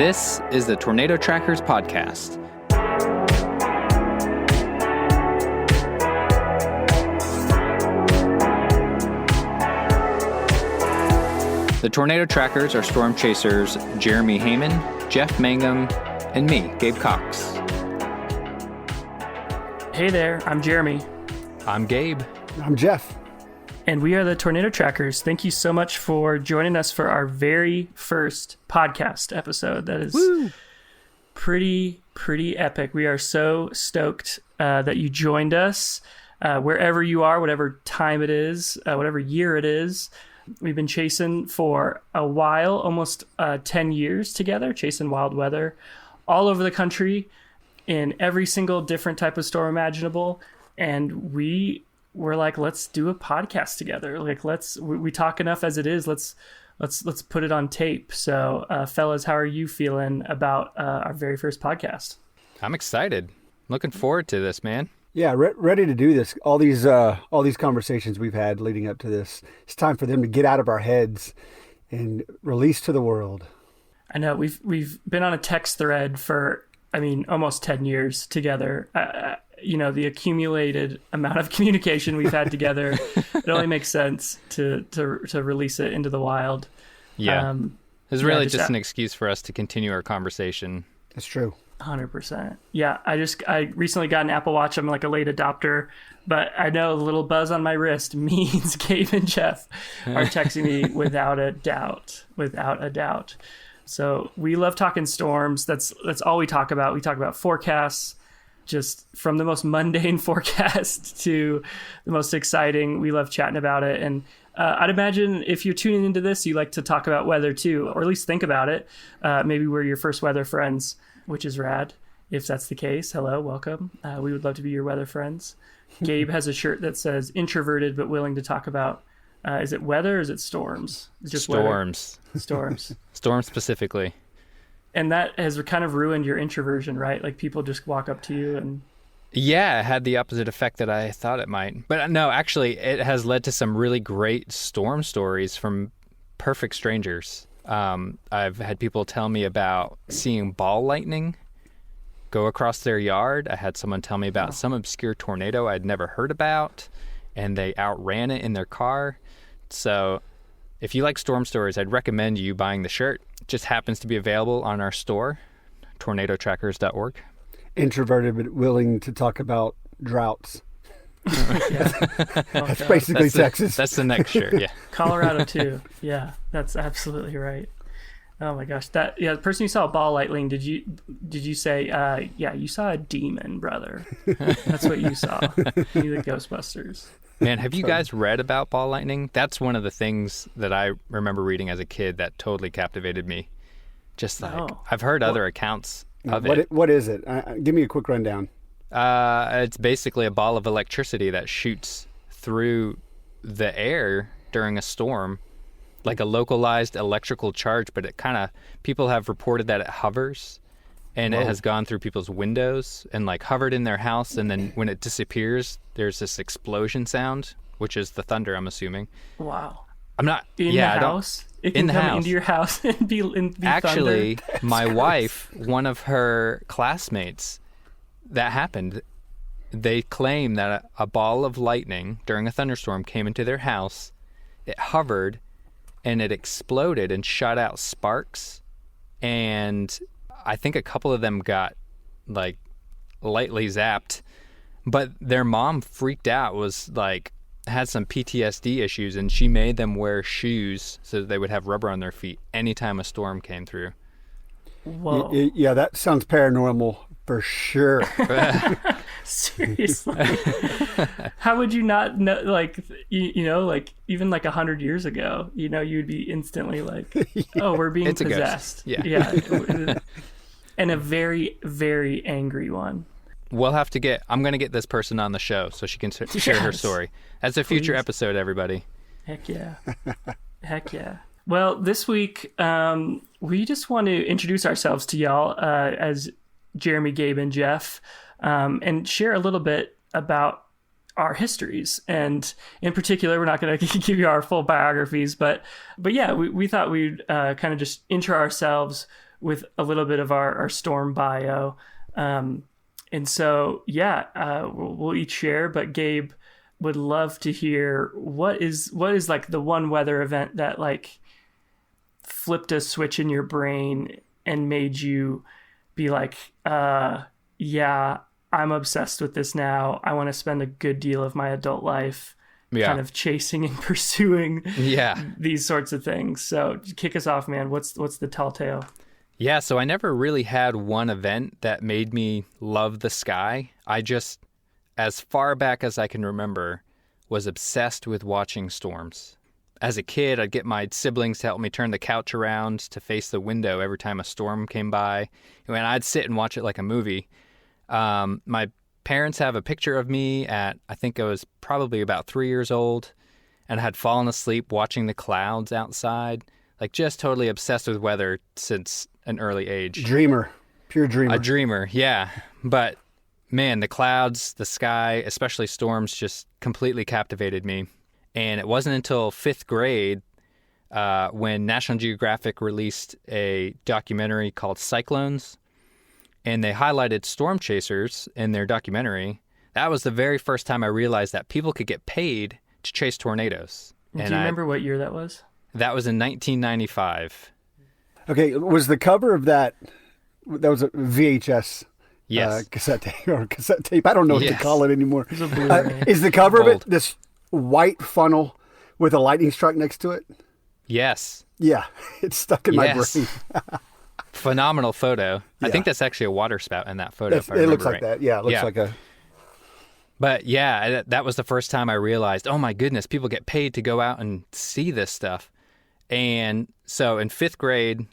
This is the Tornado Trackers podcast. The Tornado Trackers are storm chasers Jeremy Heyman, Jeff Mangum, and me, Gabe Cox. Hey there, I'm Jeremy. I'm Gabe. I'm Jeff. And we are the Tornado Trackers. Thank you so much for joining us for our very first podcast episode. That is pretty epic. We are so stoked that you joined us wherever you are, whatever time it is, whatever year it is. We've been chasing for a while, almost 10 years together, chasing wild weather all over the country in every single different type of storm imaginable. And we're like, let's do a podcast together. Like, we talk enough as it is. Let's put it on tape. So, fellas, how are you feeling about our very first podcast? I'm excited. Looking forward to this, man. Yeah, ready to do this. All these conversations we've had leading up to this. It's time for them to get out of our heads and release to the world. I know we've been on a text thread for, almost 10 years together. The accumulated amount of communication we've had together, it only makes sense to release it into the wild. Yeah. It's really just an excuse for us to continue our conversation. That's true. 100%. Yeah. I recently got an Apple Watch. I'm like a late adopter, but I know the little buzz on my wrist means Gabe and Jeff are texting me without a doubt. So we love talking storms. That's all we talk about. We talk about forecasts, just from the most mundane forecast to the most exciting. We love chatting about it. And I'd imagine if you're tuning into this, you like to talk about weather too, or at least think about it. Maybe we're your first weather friends, which is rad. If that's the case, hello, welcome. We would love to be your weather friends. Gabe has a shirt that says introverted but willing to talk about, is it weather or is it storms? It's just storms. Weather. Storms. Storms specifically. And that has kind of ruined your introversion, right? Like people just walk up to you and... Yeah, it had the opposite effect that I thought it might. But no, actually, it has led to some really great storm stories from perfect strangers. I've had people tell me about seeing ball lightning go across their yard. I had someone tell me about some obscure tornado I'd never heard about, and they outran it in their car. So if you like storm stories, I'd recommend you buying the shirt. It just happens to be available on our store, tornadotrackers.org. Introverted but willing to talk about droughts. That's basically Texas. That's the next shirt, yeah. Colorado too. Yeah, that's absolutely right. Oh my gosh, the person who saw a ball lightning, did you say, yeah, you saw a demon, brother? That's what you saw. You the Ghostbusters. Man, have you guys read about ball lightning? That's one of the things that I remember reading as a kid that totally captivated me. Just like, I've heard other accounts of it. What is it? Give me a quick rundown. It's basically a ball of electricity that shoots through the air during a storm, like a localized electrical charge, but people have reported that it hovers and it has gone through people's windows and like hovered in their house. And then when it disappears, there's this explosion sound, which is the thunder, I'm assuming. Wow. I'm not in the house. It can come into your house and be actually thunder. My wife, one of her classmates, that happened. They claim that a ball of lightning during a thunderstorm came into their house. It hovered and it exploded and shot out sparks. And I think a couple of them got like lightly zapped, but their mom freaked out, had some PTSD issues, and she made them wear shoes so that they would have rubber on their feet anytime a storm came through. Whoa. Yeah, that sounds paranormal for sure. Seriously. How would you not know, even 100 years ago, you'd be instantly like, oh, we're being possessed. Yeah. And a very, very angry one. I'm going to get this person on the show so she can share her story. That's a future episode, everybody. Heck yeah. Heck yeah. Well, this week, we just want to introduce ourselves to y'all as Jeremy, Gabe, and Jeff, and share a little bit about our histories. And in particular, we're not going to give you our full biographies, but yeah, we thought we'd kind of just intro ourselves with a little bit of our storm bio. And so, we'll each share, but Gabe would love to hear what is like the one weather event that like flipped a switch in your brain and made you be like, yeah, I'm obsessed with this now. I want to spend a good deal of my adult life kind of chasing and pursuing these sorts of things. So kick us off, man. What's the telltale? Yeah, so I never really had one event that made me love the sky. I just, as far back as I can remember, was obsessed with watching storms. As a kid, I'd get my siblings to help me turn the couch around to face the window every time a storm came by. And I'd sit and watch it like a movie. My parents have a picture of me at, I think I was probably about 3 years old, and I had fallen asleep watching the clouds outside. Like, just totally obsessed with weather since an early age. Dreamer. Pure dreamer. A dreamer, yeah. But, man, the clouds, the sky, especially storms, just completely captivated me. And it wasn't until 5th grade when National Geographic released a documentary called Cyclones, and they highlighted storm chasers in their documentary. That was the very first time I realized that people could get paid to chase tornadoes. Do you remember what year that was? That was in 1995. Okay, was the cover of that was a VHS cassette tape? I don't know what to call it anymore. It was a Blu-ray. Is the cover of it this white funnel with a lightning strike next to it? Yes. Yeah, it's stuck in my brain. Phenomenal photo. Yeah. I think that's actually a waterspout in that photo. It looks like that. Yeah, it looks like a... But yeah, that was the first time I realized, oh my goodness, people get paid to go out and see this stuff. And so in 5th grade,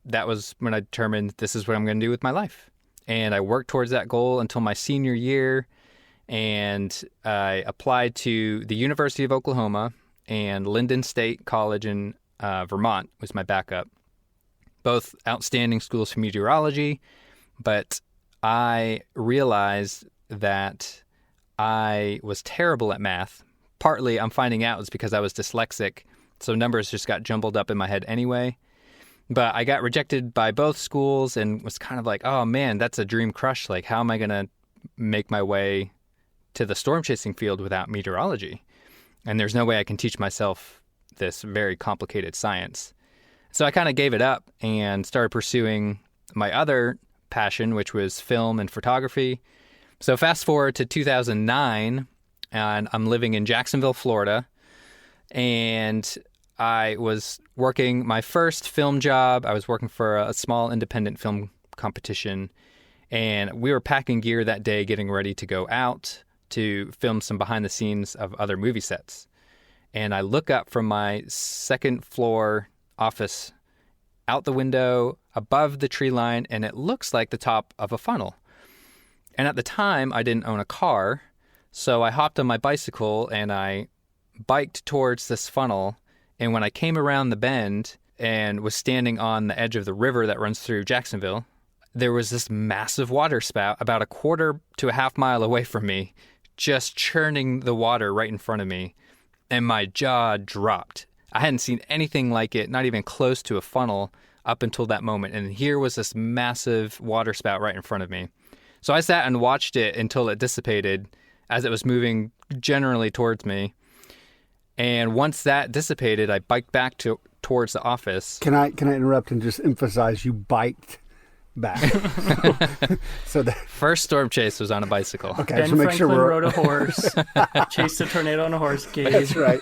that was when I determined this is what I'm going to do with my life. And I worked towards that goal until my senior year. And I applied to the University of Oklahoma and Linden State College in Vermont was my backup. Both outstanding schools for meteorology, but I realized that I was terrible at math. Partly I'm finding out it's because I was dyslexic, so numbers just got jumbled up in my head anyway. But I got rejected by both schools and was kind of like, oh man, that's a dream crush. Like, how am I going to make my way to the storm chasing field without meteorology? And there's no way I can teach myself this very complicated science. So I kind of gave it up and started pursuing my other passion, which was film and photography. So fast forward to 2009, and I'm living in Jacksonville, Florida, and I was working my first film job. I was working for a small independent film competition, and we were packing gear that day, getting ready to go out to film some behind the scenes of other movie sets. And I look up from my second floor office out the window above the tree line, and it looks like the top of a funnel. And at the time, I didn't own a car, so I hopped on my bicycle and I biked towards this funnel. And when I came around the bend and was standing on the edge of the river that runs through Jacksonville, there was this massive waterspout about a quarter to a half mile away from me, just churning the water right in front of me. And my jaw dropped. I hadn't seen anything like it, not even close to a funnel up until that moment. And here was this massive waterspout right in front of me. So I sat and watched it until it dissipated as it was moving generally towards me. And once that dissipated, I biked back towards the office. Can I interrupt and just emphasize you biked back? So the first storm chase was on a bicycle. Okay, Ben so make Franklin sure rode a horse, chased a tornado on a horse. Gabe That's right.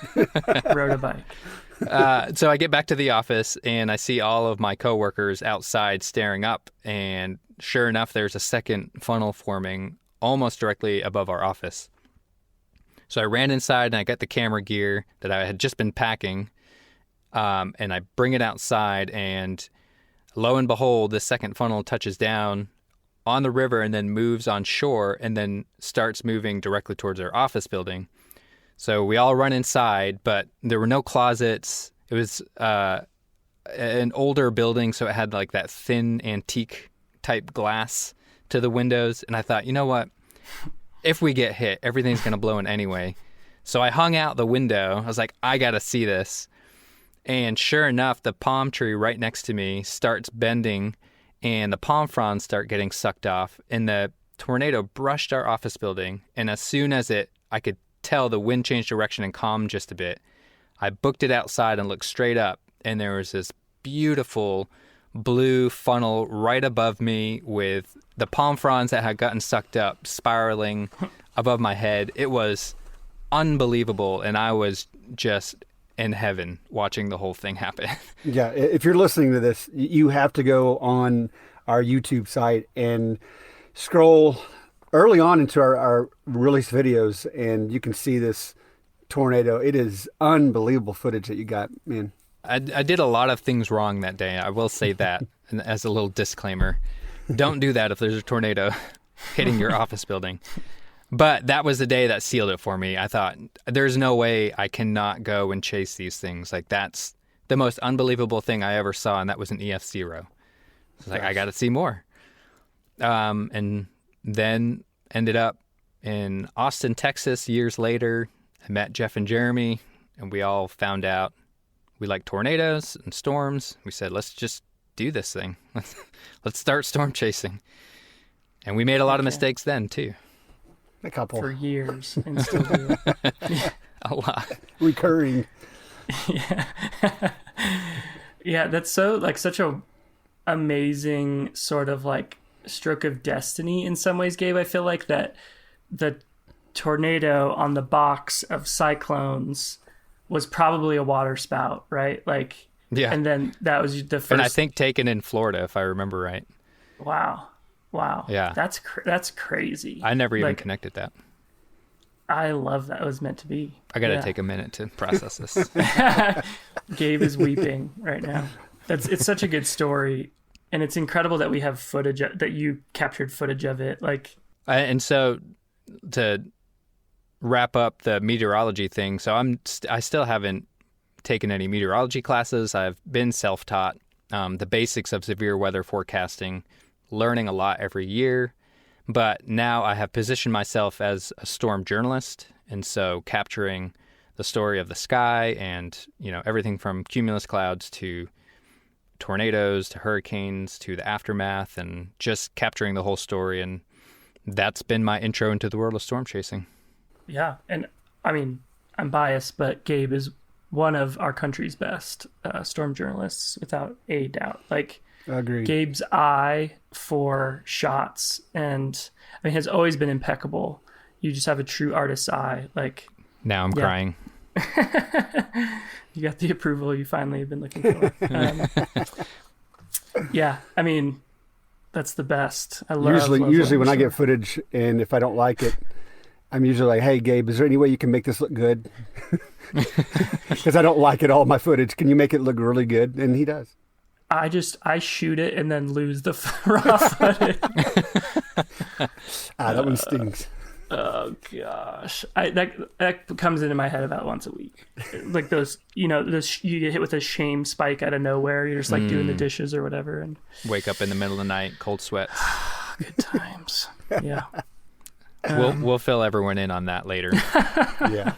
rode a bike. So I get back to the office and I see all of my coworkers outside staring up, and sure enough, there's a second funnel forming almost directly above our office. So I ran inside and I got the camera gear that I had just been packing, and I bring it outside, and lo and behold, the second funnel touches down on the river and then moves on shore and then starts moving directly towards our office building. So we all run inside, but there were no closets. It was an older building, so it had like that thin antique type glass to the windows. And I thought, you know what? If we get hit, everything's going to blow in anyway. So I hung out the window. I was like, I got to see this. And sure enough, the palm tree right next to me starts bending, and the palm fronds start getting sucked off, and the tornado brushed our office building. And as soon as I could tell the wind changed direction and calmed just a bit, I booked it outside and looked straight up, and there was this beautiful blue funnel right above me with the palm fronds that had gotten sucked up spiraling above my head. It was unbelievable, and I was just in heaven watching the whole thing happen. Yeah, if you're listening to this, you have to go on our YouTube site and scroll early on into our release videos, and you can see this tornado. It is unbelievable footage that you got, man. I did a lot of things wrong that day. I will say that and as a little disclaimer. Don't do that if there's a tornado hitting your office building. But that was the day that sealed it for me. I thought, there's no way I cannot go and chase these things. Like, that's the most unbelievable thing I ever saw, and that was an EF0. It's like, I got to see more. And then ended up in Austin, Texas years later. I met Jeff and Jeremy, and we all found out we like tornadoes and storms. We said, let's just do this thing. Let's start storm chasing. And we made a lot of mistakes then, too. A couple. For years, and still do. A lot. Recurring. Yeah. Yeah, that's so, like, such a amazing sort of, like, stroke of destiny in some ways, Gabe. I feel like that the tornado on the box of cyclones was probably a waterspout, right? Like, yeah. And then that was the first. And I think taken in Florida, if I remember right. Wow. Yeah. That's crazy. I never even Like, connected that. I love that. It was meant to be. I got to take a minute to process this. Gabe is weeping right now. It's such a good story, and it's incredible that we have footage that you captured footage of it. Like, And so to wrap up the meteorology thing, so I still haven't taken any meteorology classes. I've been self-taught, the basics of severe weather forecasting, learning a lot every year. But now I have positioned myself as a storm journalist, and so capturing the story of the sky and, everything from cumulus clouds to tornadoes to hurricanes to the aftermath, and just capturing the whole story. And that's been my intro into the world of storm chasing. yeah. And I mean, I'm biased, but Gabe is one of our country's best storm journalists, without a doubt. Like, Agreed. Gabe's eye for shots has always been impeccable. You just have a true artist's eye. Like, Now I'm crying. You got the approval you finally have been looking for. Yeah, I mean, that's the best. I love Usually when I sure. get footage, and if I don't like it, I'm usually like, hey, Gabe, is there any way you can make this look good? Because I don't like it, all my footage. Can you make it look really good? And he does. I shoot it and then lose the raw footage. That one stings. Oh gosh, that comes into my head about once a week. Like those, you get hit with a shame spike out of nowhere. You're just like doing the dishes or whatever, and Wake up in the middle of the night, cold sweats. good times. Yeah. We'll fill everyone in on that later. Yeah.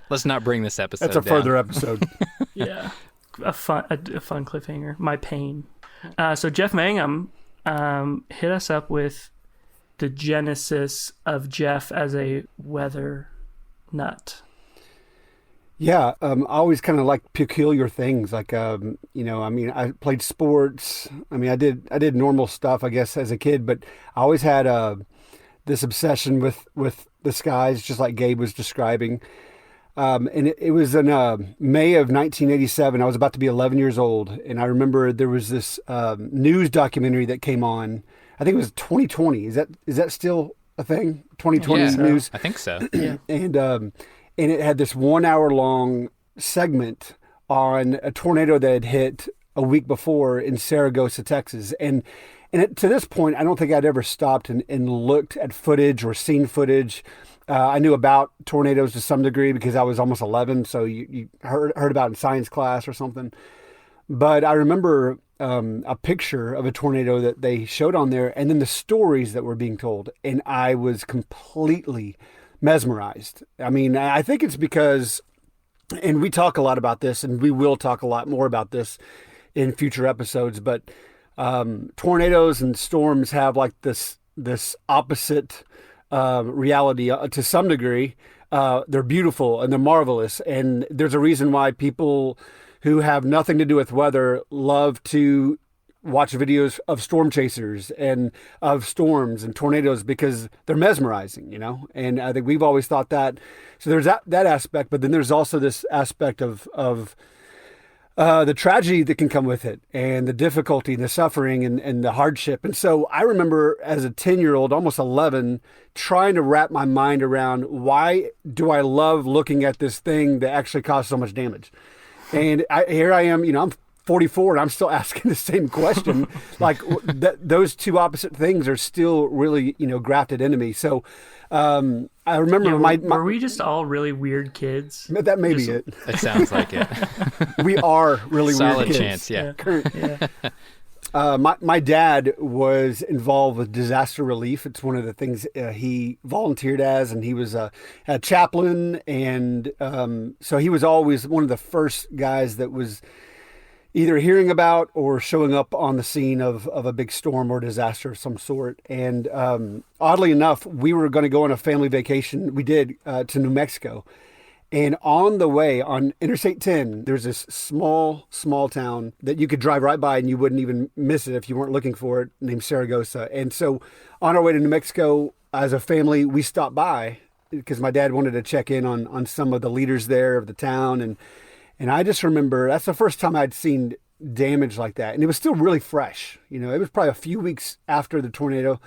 Let's not bring this episode That's a down. further episode. Yeah. A fun cliffhanger. My pain. So Jeff Mangum hit us up with the genesis of Jeff as a weather nut. Yeah, I always kind of like peculiar things. Like, I played sports. I mean, I did normal stuff, I guess, as a kid. But I always had this obsession with the skies, just like Gabe was describing. And it was in May of 1987. I was about to be 11 years old, and I remember there was this news documentary that came on. I think it was 2020. Is that still a thing? 2020 news. I think so. Yeah. And it had this 1 hour long segment on a tornado that had hit a week before in Saragossa, Texas. And to this point, I don't think I'd ever stopped and looked at footage or seen footage. I knew about tornadoes to some degree because I was almost 11, so you heard about it in science class or something. But I remember a picture of a tornado that they showed on there, and then the stories that were being told, and I was completely mesmerized. I mean, I think it's because, and we talk a lot about this, and we will talk a lot more about this in future episodes, but tornadoes and storms have like this opposite reality to some degree. They're beautiful and they're marvelous, and there's a reason why people who have nothing to do with weather love to watch videos of storm chasers and of storms and tornadoes, because they're mesmerizing, and I think we've always thought that. So there's that aspect, but then there's also this aspect of the tragedy that can come with it, and the difficulty and the suffering and the hardship. And so I remember as a 10-year-old, almost 11, trying to wrap my mind around, why do I love looking at this thing that actually caused so much damage? And here I am, I'm 44 and I'm still asking the same question. Like those two opposite things are still really, grafted into me. So I remember were we just all really weird kids? That may be it. It sounds like it. We are really Solid weird chance, kids. yeah. My dad was involved with disaster relief. It's one of the things he volunteered as, and he was a chaplain. And so he was always one of the first guys that was either hearing about or showing up on the scene of a big storm or disaster of some sort. And oddly enough, we were going to go on a family vacation. We did to New Mexico. And on the way on Interstate 10, there's this small town that you could drive right by and you wouldn't even miss it if you weren't looking for it, named Saragossa. And so on our way to New Mexico, as a family, we stopped by because my dad wanted to check in on some of the leaders there of the town. And I just remember that's the first time I'd seen damage like that. And it was still really fresh. It was probably a few weeks after the tornado.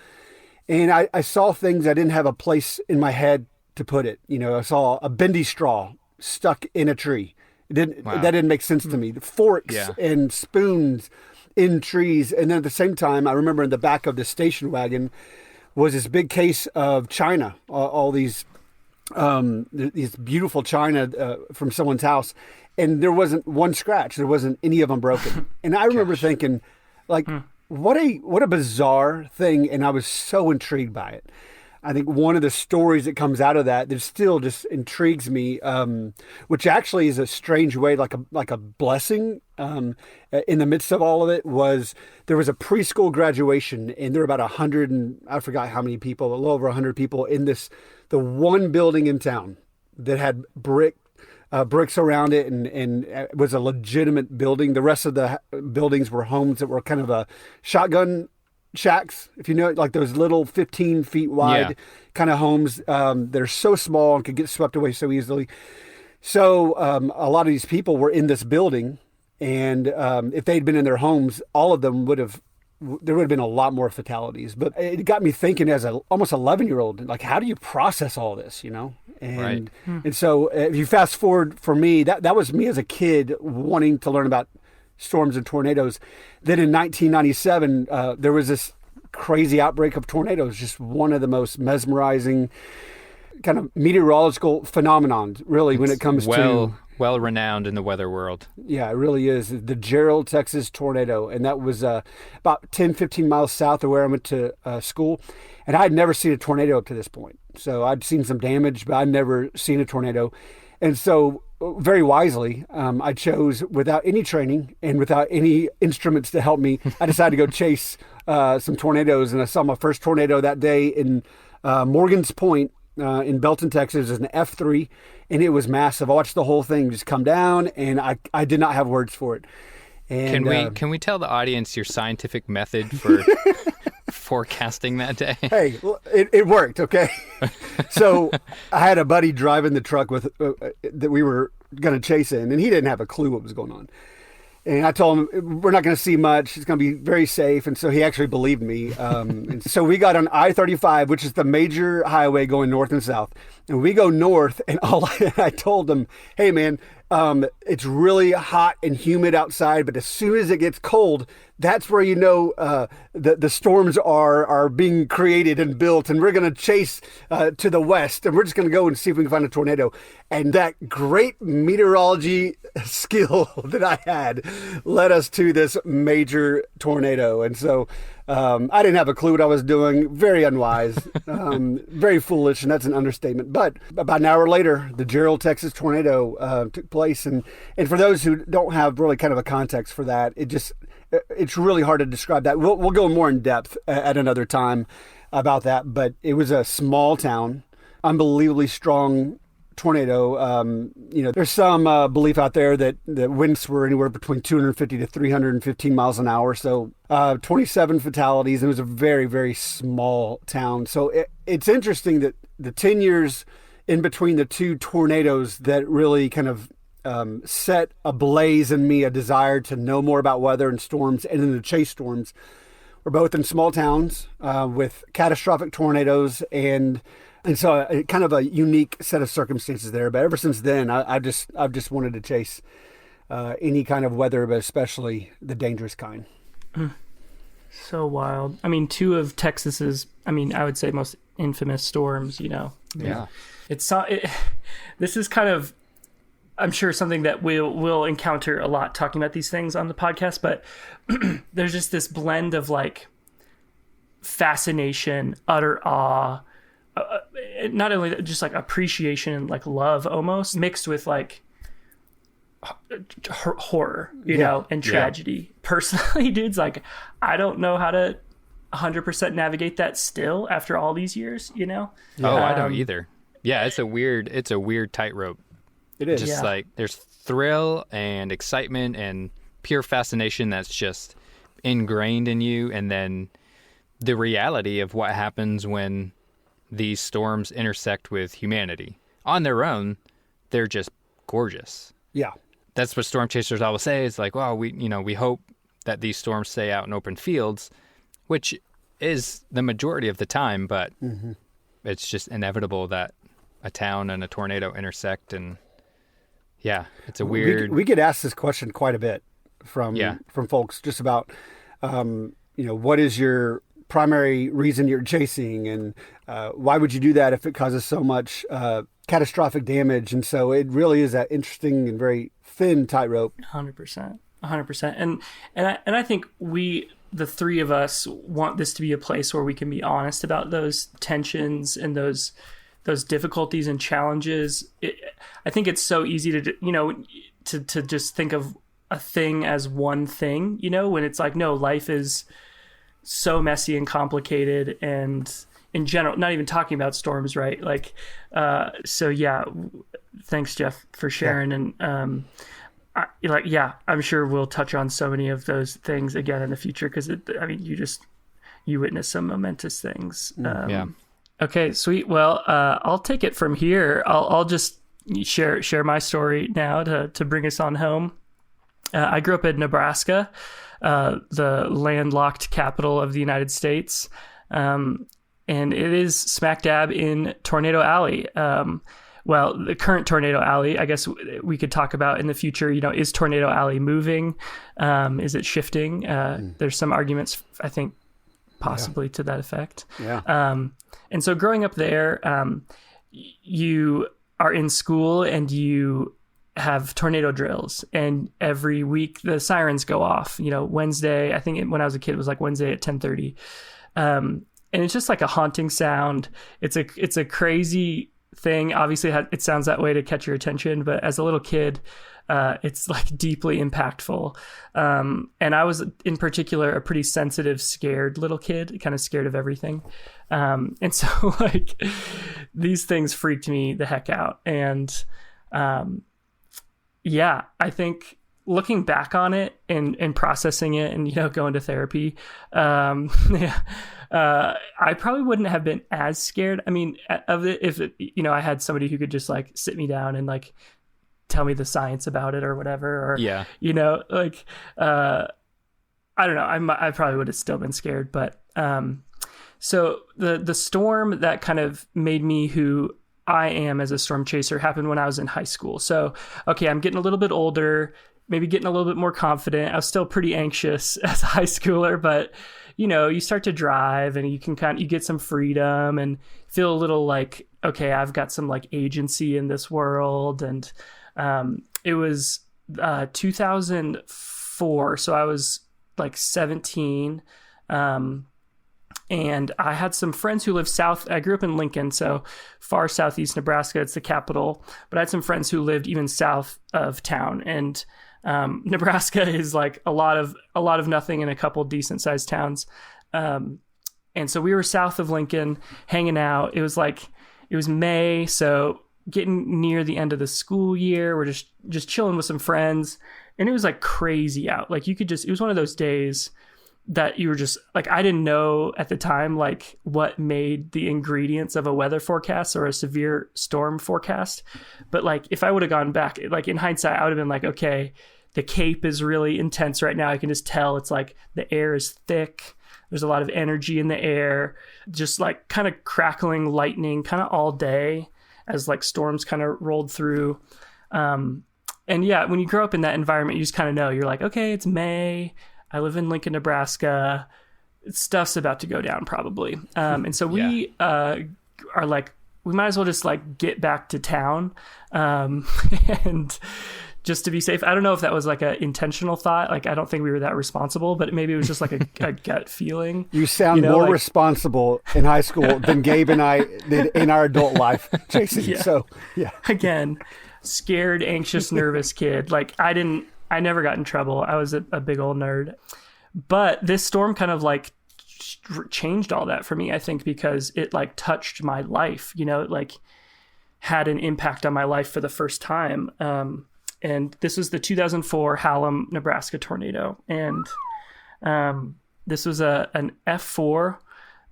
And I saw things I didn't have a place in my head to put it. I saw a bendy straw stuck in a tree. That didn't make sense to me. Forks and spoons in trees. And then at the same time, I remember in the back of the station wagon was this big case of china, all these beautiful china from someone's house. And there wasn't one scratch. There wasn't any of them broken. And I remember thinking, what a bizarre thing. And I was so intrigued by it. I think one of the stories that comes out of that still just intrigues me, which actually is a strange way, like a blessing in the midst of all of it, was there was a preschool graduation, and there were about 100, and I forgot how many people, a little over 100 people in the one building in town that had bricks around it, and it was a legitimate building. The rest of the buildings were homes that were kind of a shotgun shacks, if you know, like those little 15 feet wide kind of homes that are so small and could get swept away so easily. So a lot of these people were in this building, and if they'd been in their homes, all of them there would have been a lot more fatalities. But it got me thinking as a almost 11-year-old, like, how do you process all this, And and so if you fast forward for me, that was me as a kid wanting to learn about storms and tornadoes. Then in 1997, there was this crazy outbreak of tornadoes, just one of the most mesmerizing kind of meteorological phenomenon, really, when it comes to... Well renowned in the weather world. Yeah, it really is. The Gerald, Texas tornado. And that was about 10, 15 miles south of where I went to school. And I had never seen a tornado up to this point. So I'd seen some damage, but I'd never seen a tornado. And so very wisely, I chose, without any training and without any instruments to help me, I decided to go chase some tornadoes. And I saw my first tornado that day in Morgan's Point in Belton, Texas. It was an F3, and it was massive. I watched the whole thing just come down, and I did not have words for it. And, can we tell the audience your scientific method for forecasting that day? Hey, it worked, okay? So I had a buddy driving the truck with that we were going to chase in, and he didn't have a clue what was going on. And I told him, we're not going to see much. It's going to be very safe. And so he actually believed me. And so we got on I-35, which is the major highway going north and south. And we go north, and I told him, hey, man, it's really hot and humid outside, but as soon as it gets cold, that's where the storms are being created and built, and we're going to chase to the west, and we're just going to go and see if we can find a tornado. And that great meteorology skill that I had led us to this major tornado. And so I didn't have a clue what I was doing. Very unwise, very foolish, and that's an understatement. But about an hour later, the Gerald, Texas tornado took place. place. And for those who don't have really kind of a context for that, it's really hard to describe that. We'll go more in depth at another time about that. But it was a small town, unbelievably strong tornado. There's some belief out there that the winds were anywhere between 250 to 315 miles an hour. So 27 fatalities. It was a very, very small town. So it's interesting that the 10 years in between the two tornadoes that really kind of set ablaze in me a desire to know more about weather and storms, and then the chase storms, were both in small towns with catastrophic tornadoes, and so kind of a unique set of circumstances there. But ever since then, I've just wanted to chase any kind of weather, but especially the dangerous kind. So wild. I mean, two of Texas's, I would say most infamous storms, Yeah. This is kind of, I'm sure, something that we'll encounter a lot talking about these things on the podcast, but there's just this blend of like fascination, utter awe, not only just like appreciation and like love almost mixed with like horror, you know, and tragedy. Personally, dudes, like, I don't know how to 100% navigate that still after all these years, Oh, I don't either. Yeah, it's a weird tightrope. It is. Just like there's thrill and excitement and pure fascination that's just ingrained in you, and then the reality of what happens when these storms intersect with humanity. On their own, they're just gorgeous. Yeah. That's what storm chasers always say. It's like, well, we hope that these storms stay out in open fields, which is the majority of the time, but it's just inevitable that a town and a tornado intersect, and it's a weird. We get asked this question quite a bit from folks, just about what is your primary reason you're chasing, and why would you do that if it causes so much catastrophic damage? And so it really is that interesting and very thin tightrope. 100%. And I think the three of us want this to be a place where we can be honest about those tensions and those difficulties and challenges. I think it's so easy to just think of a thing as one thing, when it's like, no, life is so messy and complicated, and in general, not even talking about storms, right? Like, thanks, Jeff, for sharing. And, I'm sure we'll touch on so many of those things again in the future, because you witnessed some momentous things. Okay, sweet. Well, I'll take it from here. I'll just share my story now to bring us on home. I grew up in Nebraska, the landlocked capital of the United States, and it is smack dab in Tornado Alley. Well, the current Tornado Alley, I guess we could talk about in the future, is Tornado Alley moving? Is it shifting? There's some arguments, I think, possibly to that effect. Yeah. And so growing up there, you are in school and you have tornado drills, and every week the sirens go off. Wednesday, I think when I was a kid, it was like Wednesday at 10:30. And it's just like a haunting sound. It's a crazy thing. Obviously it sounds that way to catch your attention, but as a little kid, it's like deeply impactful. And I was in particular a pretty sensitive, scared little kid, kind of scared of everything. And so like these things freaked me the heck out. And I think looking back on it and processing it and, going to therapy, I probably wouldn't have been as scared. Of it if I had somebody who could just like sit me down and like tell me the science about it or whatever, or I don't know. I probably would have still been scared, but so the storm that kind of made me who I am as a storm chaser happened when I was in high school. So okay, I'm getting a little bit older, maybe getting a little bit more confident. I was still pretty anxious as a high schooler, but you start to drive and you can you get some freedom and feel a little like, okay, I've got some like agency in this world. And it was 2004, so I was like 17, And I had some friends who lived south. I grew up in Lincoln, so far southeast Nebraska. It's the capital. But I had some friends who lived even south of town. And Nebraska is like a lot of nothing and a couple decent sized towns. And so we were south of Lincoln hanging out. It was May, so getting near the end of the school year. We're just chilling with some friends, and it was like crazy out. Like it was one of those days that you were just like, I didn't know at the time, like what made the ingredients of a weather forecast or a severe storm forecast. But like, if I would have gone back, like in hindsight, I would have been like, okay, the Cape is really intense right now. I can just tell it's like the air is thick. There's a lot of energy in the air, just like kind of crackling lightning kind of all day as like storms kind of rolled through. And yeah, when you grow up in that environment, you just kind of know, you're like, okay, it's May. I live in Lincoln, Nebraska. Stuff's about to go down probably. And so we are like, we might as well just like get back to town. And just to be safe. I don't know if that was like an intentional thought. Like, I don't think we were that responsible, but maybe it was just like a gut feeling. You sound more responsible in high school than Gabe and I did in our adult life, Jason. Yeah. So, yeah. Again, scared, anxious, nervous kid. Like, I never got in trouble. I was a big old nerd. But this storm kind of like changed all that for me, I think, because it like touched my life, it like had an impact on my life for the first time. And this was the 2004 Hallam, Nebraska tornado. And this was an F4.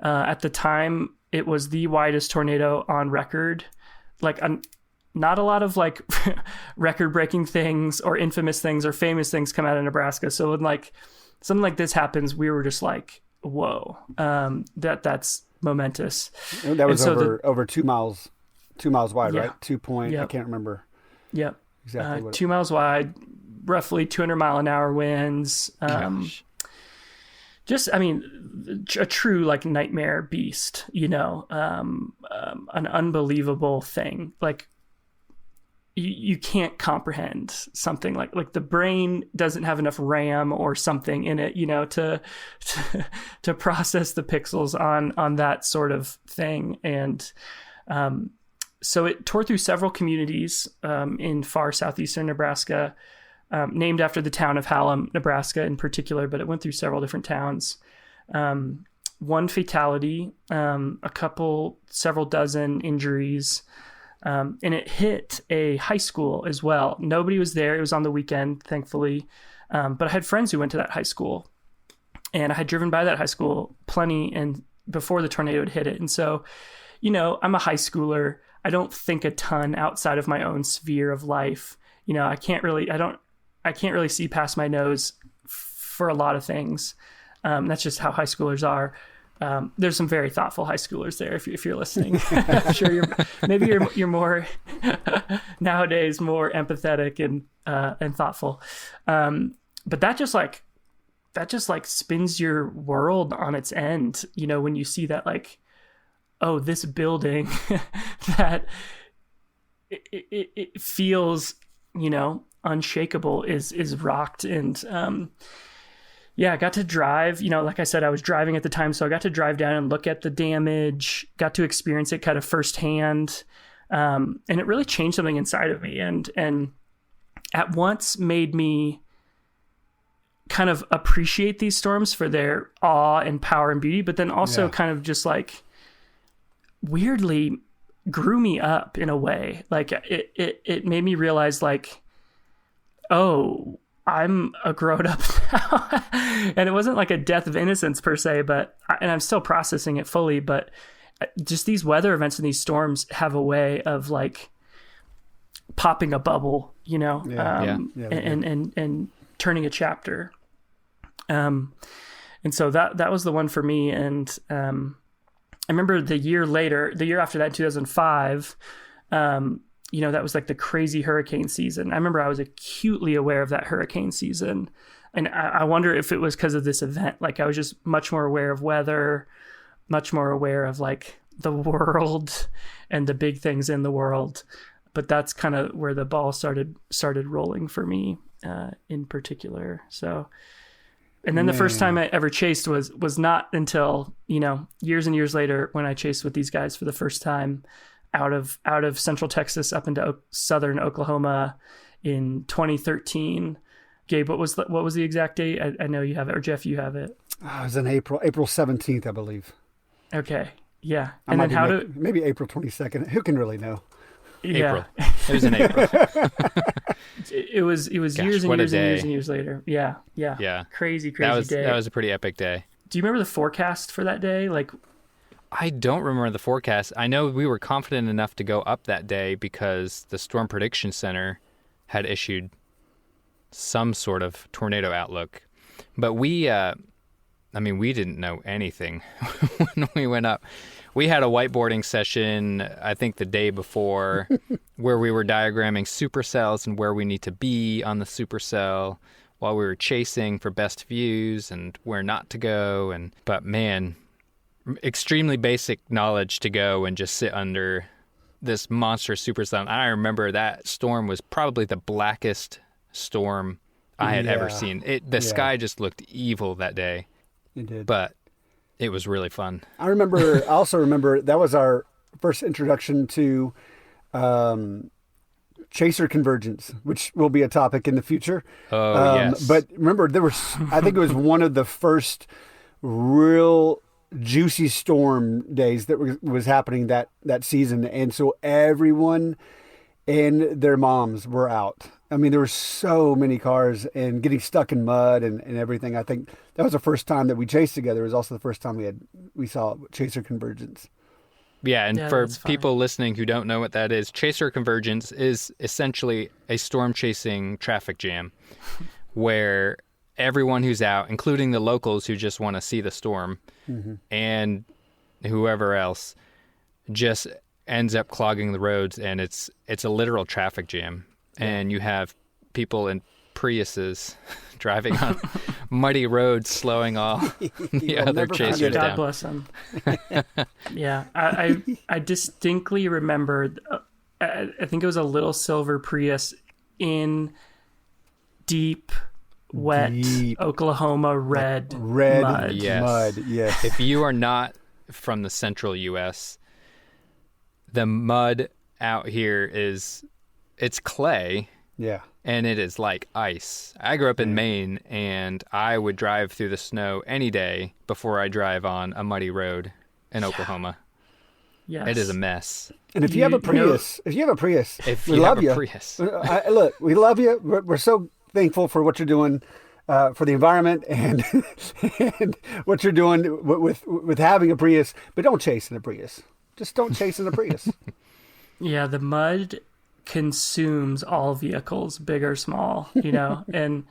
At the time, it was the widest tornado on record. Like, not a lot of like record-breaking things or infamous things or famous things come out of Nebraska. So when like something like this happens, we were just like, whoa, that's momentous. That was over 2 miles wide, yeah. Right? 2 point, Yep. I can't remember. Yep. Exactly what 2 miles wide, roughly 200 mile an hour winds. Just, I mean, a true like nightmare beast, an unbelievable thing. Like you can't comprehend something like the brain doesn't have enough RAM or something in it, to process the pixels on that sort of thing. And, so it tore through several communities in far southeastern Nebraska, named after the town of Hallam, Nebraska in particular, but it went through several different towns. One fatality, several dozen injuries, and it hit a high school as well. Nobody was there. It was on the weekend, thankfully. But I had friends who went to that high school, and I had driven by that high school plenty and before the tornado had hit it. And so, I'm a high schooler. I don't think a ton outside of my own sphere of life. I can't really see past my nose for a lot of things. That's just how high schoolers are. There's some very thoughtful high schoolers there. If you're listening, I'm sure you're more nowadays more empathetic and thoughtful. But that just like spins your world on its end. When you see that, like, oh, this building that it feels, unshakable is rocked. And, I got to drive, like I said, I was driving at the time. So I got to drive down and look at the damage, got to experience it kind of firsthand. And it really changed something inside of me and at once made me kind of appreciate these storms for their awe and power and beauty, but then also kind of just like weirdly grew me up in a way. Like it made me realize, like, oh, I'm a grown up now. And it wasn't like a death of innocence per se, and I'm still processing it fully, but just these weather events and these storms have a way of like popping a bubble, and turning a chapter. And so that was the one for me. And, I remember the year after that, 2005, that was like the crazy hurricane season. I remember I was acutely aware of that hurricane season. And I wonder if it was because of this event. Like, I was just much more aware of weather, much more aware of like the world and the big things in the world. But that's kind of where the ball started rolling for me, in particular. So And then the first time I ever chased was not until, years and years later when I chased with these guys for the first time out of Central Texas up into southern Oklahoma in 2013. Gabe, what was the exact date? I know you have it, or Jeff, you have it. It was in April 17th, I believe. Okay. Yeah. And then maybe April 22nd. Who can really know? Yeah. April. It was in April. It was years and years later. Yeah. Yeah. Crazy day. That was a pretty epic day. Do you remember the forecast for that day? I don't remember the forecast. I know we were confident enough to go up that day because the Storm Prediction Center had issued some sort of tornado outlook. But we didn't know anything when we went up. We had a whiteboarding session, I think the day before, where we were diagramming supercells and where we need to be on the supercell while we were chasing for best views and where not to go. But man, extremely basic knowledge to go and just sit under this monstrous supercell. And I remember that storm was probably the blackest storm I had ever seen. The sky just looked evil that day. It did. But it was really fun. I also remember that was our first introduction to chaser convergence, which will be a topic in the future. Oh, yes. But remember, I think it was one of the first real juicy storm days that was happening that season. And so everyone and their moms were out. I mean, there were so many cars and getting stuck in mud and everything. I think that was the first time that we chased together. It was also the first time we saw chaser convergence. Yeah, and for people listening who don't know what that is, chaser convergence is essentially a storm chasing traffic jam where everyone who's out, including the locals who just want to see the storm, and whoever else, just ends up clogging the roads, and it's a literal traffic jam. And you have people in Priuses driving on muddy roads, slowing all the other chasers down. God bless them. Yeah, I distinctly remember, I think it was a little silver Prius in deep, wet Oklahoma red mud. Yes. Mud. Yes. If you are not from the central U.S., the mud out here it's clay. Yeah. And it is like ice. I grew up in Maine, and I would drive through the snow any day before I drive on a muddy road in Oklahoma. Yes. It is a mess. And if you have a Prius, we love you. Look, we love you. We're so thankful for what you're doing for the environment and what you're doing with having a Prius. But don't chase in a Prius. Just don't chase in a Prius. Yeah, the mud consumes all vehicles, big or small, and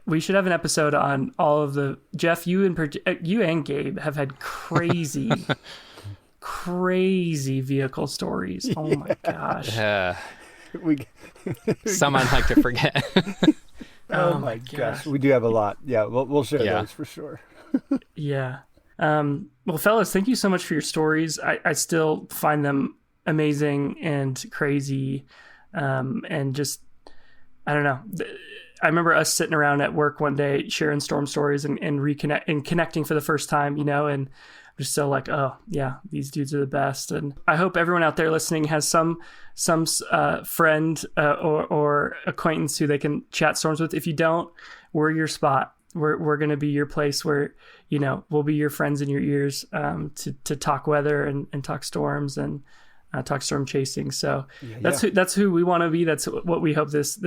we should have an episode on all of the Jeff, you and Gabe have had crazy vehicle stories. Oh my gosh. Some I'd like to forget. Oh my gosh, we do have a lot. Yeah, we'll share those for sure. Yeah. Well, fellas, thank you so much for your stories. I still find them amazing and crazy, and just, I don't know. I remember us sitting around at work one day sharing storm stories and connecting for the first time, and I'm just so like, oh yeah, these dudes are the best. And I hope everyone out there listening has some friend or acquaintance who they can chat storms with. If you don't, we're your spot. We're going to be your place where, we'll be your friends in your ears, to talk weather and talk storms and talk storm chasing. So that's who we want to be. That's what we hope this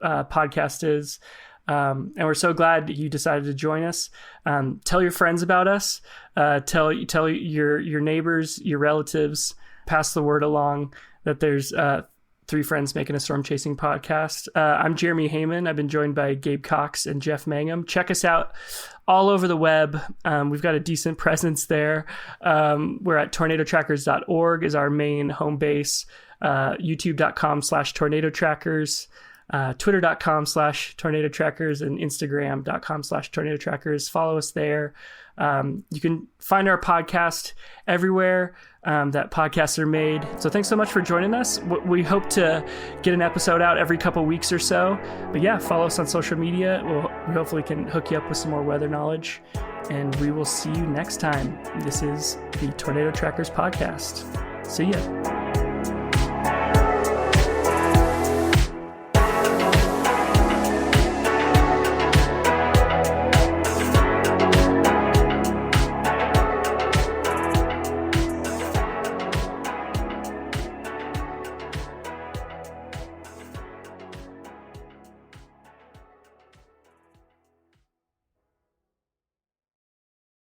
podcast is. And we're so glad that you decided to join us. Tell your friends about us. Tell your neighbors, your relatives, pass the word along that there's three friends making a storm chasing podcast. I'm Jeremy Heyman. I've been joined by Gabe Cox and Jeff Mangum. Check us out all over the web. We've got a decent presence there. We're at tornadotrackers.org is our main home base. YouTube.com/tornadotrackers. Twitter.com/tornado trackers and Instagram.com/tornado trackers. Follow us there. You can find our podcast everywhere that podcasts are made. So thanks so much for joining us. We hope to get an episode out every couple weeks or so. But yeah, follow us on social media. We hopefully can hook you up with some more weather knowledge. And we will see you next time. This is the Tornado Trackers podcast. See ya.